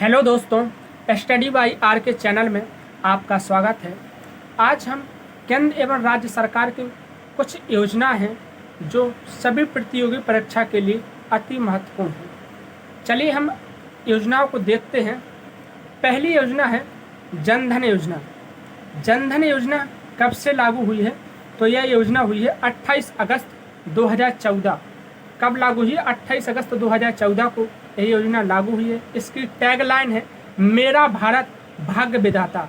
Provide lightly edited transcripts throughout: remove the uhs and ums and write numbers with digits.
Hello दोस्तों, study by are के channel में आपका स्वागत है। आज हम केंद्र एवं राज्य सरकार की कुछ योजना हैं जो सभी प्रतियोगी परीक्षा के लिए अति महत्वपूर्ण है। चलिए हम योजनाओं को देखते हैं। पहली योजना है जन धन योजना। जन धन योजना कब से लागू हुई है? तो यह योजना हुई है 28 अगस्त 2014। कब लागू हुई है? 28 अगस्त 2014 को यह योजना लागू हुई है। इसकी टैगलाइन है मेरा भारत भाग्य विधाता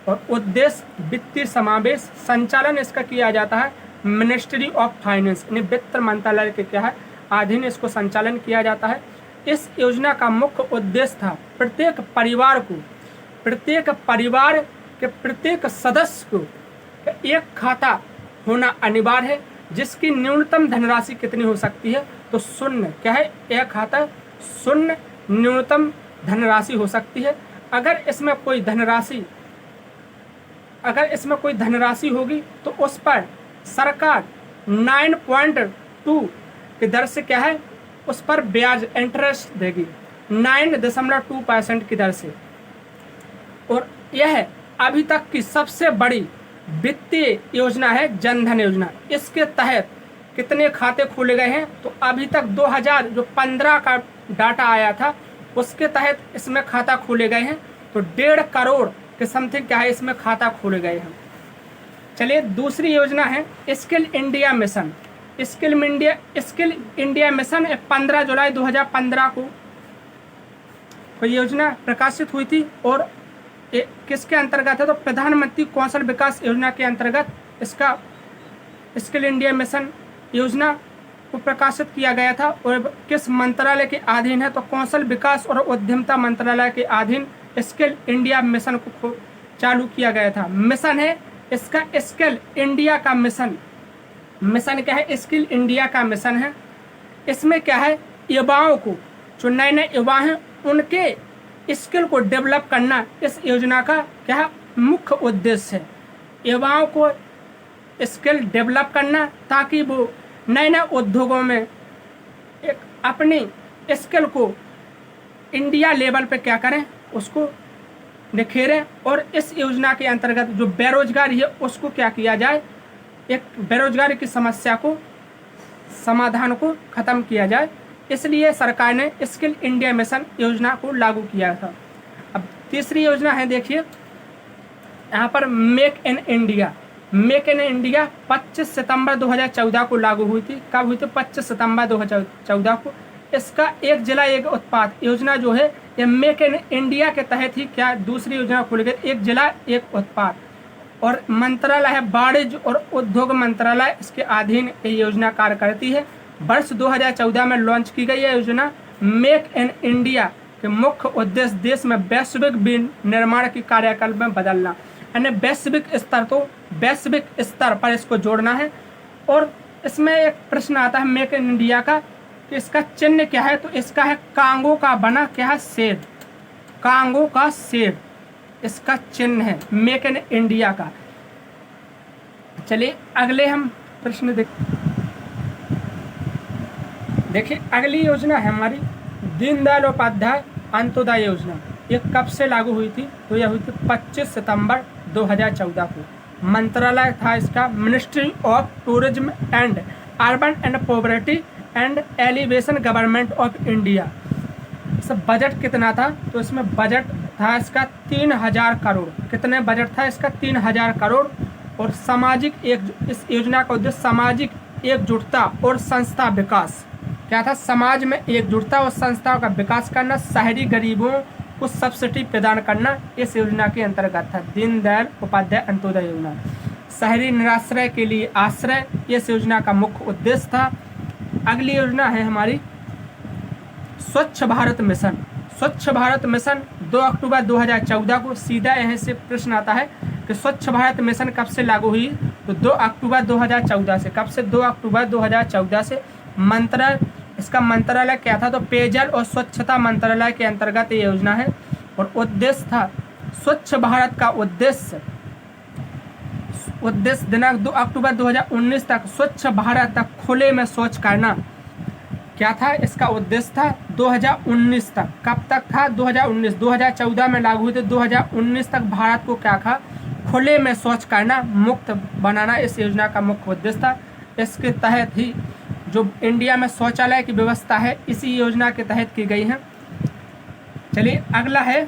और उद्देश्य वित्तीय समावेश। संचालन इसका किया जाता है मिनिस्ट्री ऑफ फाइनेंस, यानी वित्त मंत्रालय के क्या है अधीन इसको संचालन किया जाता है। इस योजना का मुख्य उद्देश्य था प्रत्येक परिवार के प्रत्येक सदस्य को एक खाता होना अनिवार्य है, जिसकी न्यूनतम धनराशि कितनी हो सकती है? तो शून्य। क्या है? एक खाता शून्य न्यूनतम धनराशि हो सकती है। अगर इसमें कोई धनराशि होगी तो उस पर सरकार 9.2 की दर से क्या है उस पर ब्याज इंटरेस्ट देगी 9.2% की दर से। और यह अभी तक की सबसे बड़ी वित्तीय योजना है जन धन योजना। इसके तहत कितने खाते खोले गए हैं? तो अभी तक 2015 का डाटा आया था, उसके तहत इसमें खाता खोले गए हैं। तो 1.5 करोड़ के समथिंग क्या है इसमें खाता खोले गए हैं। चलिए दूसरी योजना है skill India mission. Skill India mission 15 जुलाई 2015 को योजना प्रकाशित हुई थी और किसके अंतर्गत है? तो प्रधानमंत्री कौशल विकास योजना के अंतर्गत इसका स्किल इंडिया मिशन योजना को प्रकाशित किया गया था। और किस मंत्रालय के अधीन है? तो कौशल विकास और उद्यमिता मंत्रालय के अधीन स्किल इंडिया मिशन को चालू किया गया था। मिशन है इसका स्किल इंडिया का मिशन क्या है? स्किल इंडिया का मिशन है। इसमें क्या है युवाओं को, जो नए युवा हैं उनके स्किल को डेवलप करना इस योजना का क्या है मुख्य उद्देश्य है। युवाओं को स्किल डेवलप करना ताकि वो नए नए उद्योगों में एक अपनी स्किल को इंडिया लेवल पे क्या करें उसको निखेरें। और इस योजना के अंतर्गत जो बेरोजगारी है उसको क्या किया जाए, एक बेरोजगारी की समस्या को समाधान को ख़त्म किया जाए। इसलिए सरकार ने स्किल इंडिया मिशन योजना को लागू किया था। अब तीसरी योजना है, देखिए यहाँ पर मेक इन इंडिया 25 सितंबर 2014 को लागू हुई थी। कब हुई थी? 25 सितंबर 2014 को। इसका एक जिला एक उत्पाद योजना जो है ये मेक इन इंडिया के तहत ही क्या दूसरी योजना खुल गई, एक जिला एक उत्पाद। और मंत्रालय है वाणिज्य और उद्योग मंत्रालय, इसके अधीन ये योजना कार्य करती है। वर्ष 2014 में लॉन्च की गई है योजना। मेक इन इंडिया के मुख्य उद्देश्य देश में वैश्विक निर्माण की कार्यकल्प में बदलना, यानी वैश्विक स्तर पर इसको जोड़ना है। और इसमें एक प्रश्न आता है मेक इन इंडिया का कि इसका चिन्ह क्या है? तो इसका है कांगो का बना क्या है शेर, कांगो का शेर इसका चिन्ह है मेक इन इंडिया का। चलिए अगले हम प्रश्न देखिए अगली योजना है हमारी दीनदयाल उपाध्याय अंत्योदय योजना। ये कब से लागू हुई थी? तो यह हुई थी 25 सितंबर 2014 को। मंत्रालय था इसका ministry of tourism and urban and poverty and elevation government of India. इसका बजट कितना था? तो इसमें बजट था इसका 3000 करोड़। कितने बजट था इसका? 3000 करोड़। और इस योजना का उद्देश्य सामाजिक एकजुटता और संस्था विकास क्या था? समाज में एकजुटता और संस्थाओं का विकास करना, शहरी गरीबों को सब्सिडी प्रदान करना इस योजना के अंतर्गत था। दीनदयाल उपाध्याय अंत्योदय योजना। शहरी निराश्रय के लिए आश्रय इस योजना का मुख्य उद्देश्य था। अगली योजना है हमारी स्वच्छ भारत मिशन। स्वच्छ भारत मिशन 2 अक्टूबर 2014 को। सीधा यहाँ से प्रश्न आता है कि स्वच्छ भारत मिशन कब से लागू हुई? तो 2 अक्टूबर 2014 से। कब से? 2 अक्टूबर 2014 से। इसका मंत्रालय क्या था? तो पेयजल और स्वच्छता मंत्रालय के अंतर्गत ये योजना है। और उद्देश्य था स्वच्छ भारत का उद्देश्य दिनांक 2 अक्टूबर 2019 तक स्वच्छ भारत तक खुले में शौच करना क्या था इसका उद्देश्य था 2019 तक। कब तक था? 2019। 2014 में लागू हुई थी, 2019 तक भारत को क्या था? खुले में शौच करना मुक्त बनाना इस योजना का मुख्य उद्देश्य था। इसके तहत ही जो इंडिया में शौचालय की व्यवस्था है इसी योजना के तहत की गई है। चलिए अगला है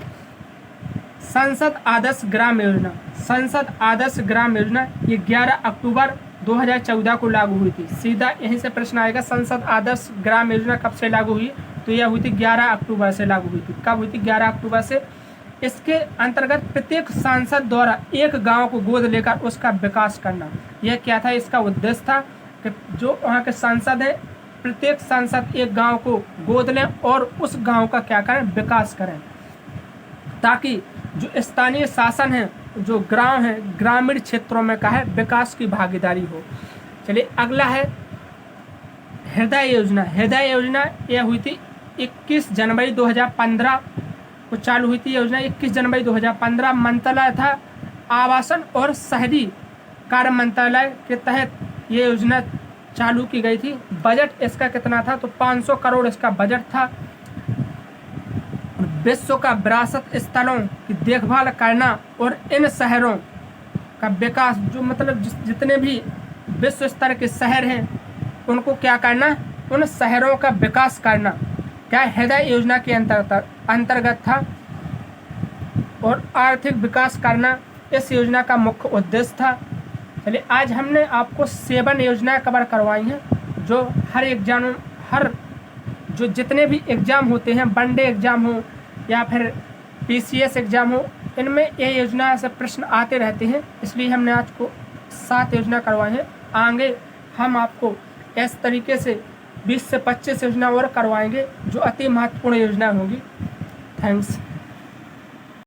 संसद आदर्श ग्राम योजना। संसद आदर्श ग्राम योजना ये 11 अक्टूबर 2014 को लागू हुई थी। सीधा यहीं से प्रश्न आएगा, संसद आदर्श ग्राम योजना कब से लागू हुई? तो यह हुई थी 11 अक्टूबर से लागू हुई थी। कब हुई थी? 11 अक्टूबर से। इसके अंतर्गत प्रत्येक सांसद द्वारा एक गांव को गोद लेकर उसका विकास करना, यह क्या था? इसका उद्देश्य था कि जो वहाँ के सांसद हैं प्रत्येक सांसद एक गांव को गोद लें और उस गांव का क्या करें? विकास करें, ताकि जो स्थानीय शासन है, जो गांव है, ग्रामीण क्षेत्रों में का है विकास की भागीदारी हो। चलिए अगला है हृदय योजना। हृदय योजना यह हुई थी 21 जनवरी 2015 को चालू हुई थी। योजना 21 जनवरी 2015। मंत्रालय था आवासन और शहरी कार्य मंत्रालय के तहत ये योजना चालू की गई थी। बजट इसका कितना था? तो 500 करोड़ इसका बजट था। विश्व का विरासत स्थलों की देखभाल करना और इन शहरों का विकास, जो मतलब जितने भी विश्व स्तर के शहर हैं उनको क्या करना? उन शहरों का विकास करना क्या हृदय योजना के अंतर्गत था। और आर्थिक विकास करना इस योजना का मुख्य उद्देश्य था। चलिए आज हमने आपको 7 योजनाएं कवर करवाई हैं, जो हर एग्जाम, हर जो जितने भी एग्ज़ाम होते हैं, वनडे एग्ज़ाम हो या फिर PCS एग्ज़ाम हो, इनमें ये योजना से प्रश्न आते रहते हैं। इसलिए हमने आज को 7 योजना करवाए हैं। आगे हम आपको इस तरीके से 20 से 25 योजना और करवाएंगे जो अति महत्वपूर्ण योजना होगी। थैंक्स।